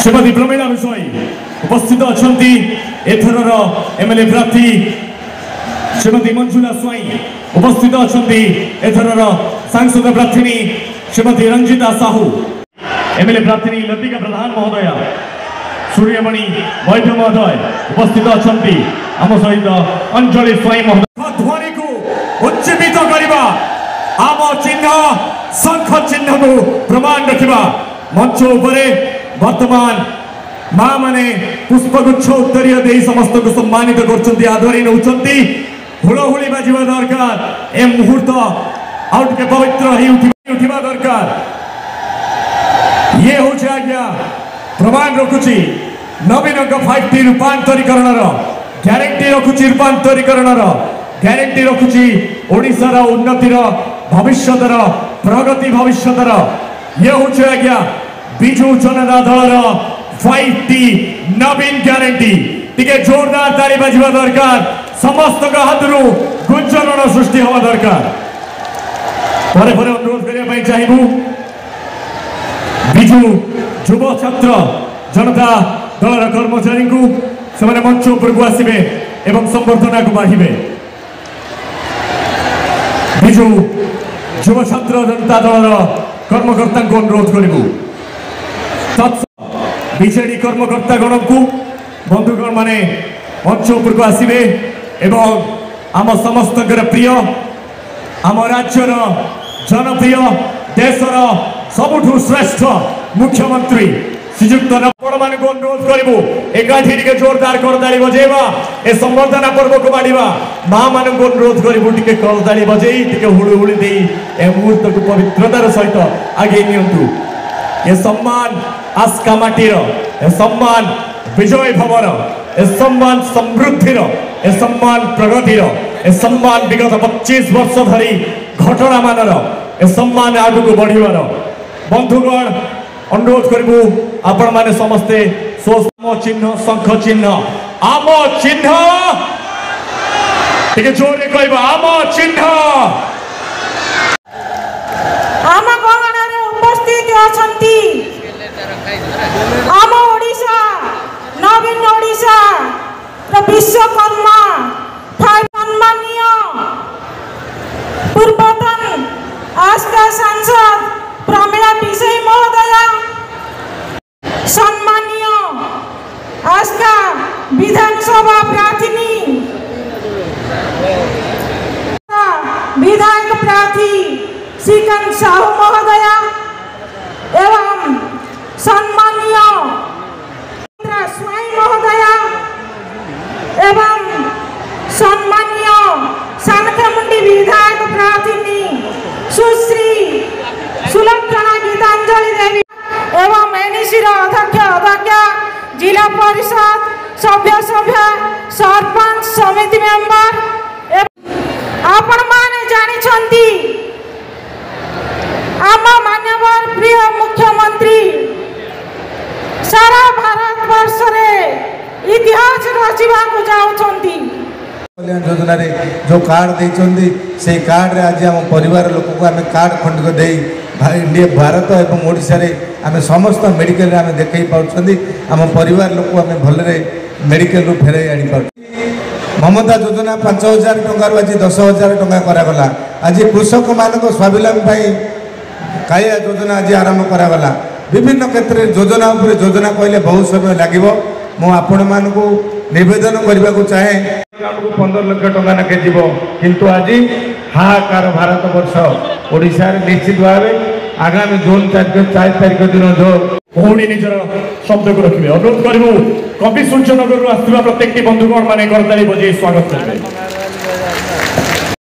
श्रीमती प्रमीला विषय उपस्थित अच्छा एथर एमएलए प्रार्थी श्रीमती मंजुला स्वाई उपस्थित अच्छा एथर सांसद प्रार्थिनी श्रीमती रंजिता साहू एमएलए प्रार्थिनी लतिका प्रधान महोदय सूर्यमणि वैद्य महोदय उपस्थित अच्छा आम सहित अंजलि स्वाई महोदय ध्वनि को उज्जीवित करवा आम चिन्ह शंख चिन्ह को प्रमाण रखा मंच उपरे वर्तमान माँ माने पुष्पगुच्छ उत्तरीय दे समस्त को सम्मानित कर आदरी नौ हुलहुली बाजिबा दरकार ए मुहूर्त आउट के पवित्र ही उठिबा दरकार ये होचे आज्ञा प्रमाण रखुची नवीन 5T रूपांतरीकरण ग्यारंटी रखुची रूपांतरीकरण ग्यारंटी रखुची ओडिशार उन्नतिर भविष्यतर प्रगति भविष्यतर ये होचे आज्ञा बिजू जनता दलर 5T नवीन ग्यारंटी टिके जोरदार ताली बाजिबा दरकार समस्त हाथरू गुंजन सृष्टि हवा दरकार परे परे अनुरोध करने चाहिए बिजू युव छात्र जनता दलर कर्मचारी को से मंच उपरक आसवे एवं संबर्धना को बाढ़े बिजू युव छात्र जनता दलर कर्मकर्ता को अनुरोध करूँ बीजेडी कर्मकर्ता गण को बंधुगण माने मंच उपरक आसवे एवं आम समस्त प्रिय आम राज्यर जनप्रिय देशर सबुठु श्रेष्ठ मुख्यमंत्री श्रीजुक्त आपण मान को अनुरोध करूँ एकाठी टे जोरदार करताली बजेवा ए संबर्धना पर्व को बाढ़ा माँ मान को अनुरोध करूँ टे करताली बजे टे हुड़ुहुड़ी दे ए मुहूर्त को पवित्रतार सहित आगे नियंतु ए सम्मान आस्का माटीर ए सम्मान विजय भवर ए सम्मान समृद्धिर ए सम्मान प्रगतिर ए सम्मान विगत 25 वर्ष धरी घटना मानर ए सम्मान आगु को बढ़िबार बंधुगण अनुरोध करूँ आपण माने समस्ते स्वसम चिन्ह शंख चिन्ह आम चिन्ह टिके जोरे कहबा आम चिन्ह आम गणना उपस्थित अछंती आम ओडिशा नवीन ओडिशा विश्वकर्मा सम्मानीय पूर्वतन आस्था सांसद प्रमीला विषय महोदय सम्मानीय आस्था विधानसभा प्रार्थिनी विधायक प्रार्थी श्रीकांत साहू महोदय एवं सम्मानीय स्वाई महोदय एवं सम्मानीय सानकामुंडी विधायक प्रार्थिनी सुश्री सुलक्षणा गीतांजलि देवी एवं एनसीर अध्यक्ष जिला परिषद सभ्य सरपंच समिति मेंबर आपण माने जानी आम मान्यवर प्रिय मुख्यमंत्री सारा भारत वर्ष रे इतिहास रचिबा को जाउछंती कल्याण योजना रे जो कार्ड देइछंती से कार्ड रे आज हम परिवार लोक को आम कार्ड खंड को देई इंडिया भारत एवं ओडिशा रे आम समस्त मेडिकल रे आम देखै पाउछंती आम परिवार लोक को आम भलरे मेडिकल रो फेराई आनी पाउ ममता योजना 5000 टंका रो आज 10000 टंका करा गला आज कृषक मानको स्वावलंबी काया योजना आज आरंभ करा गला विभिन्न क्षेत्र में योजना उपरे योजना कहले बहुत समय लगे मु आपण मानकु निवेदन करने को चाहे 15 लाख टंका नाके जीव किंतु आज हाहाकार भारत वर्ष ओडिशा निश्चित भाव आगामी जून 4 तारिख दिन जो पुणी निजर शब्द को रखिए अनुरोध करूँ कवि सूर्यनगर आसुवा प्रत्येक बंधुगण माने करताली बजे स्वागत करेंगे।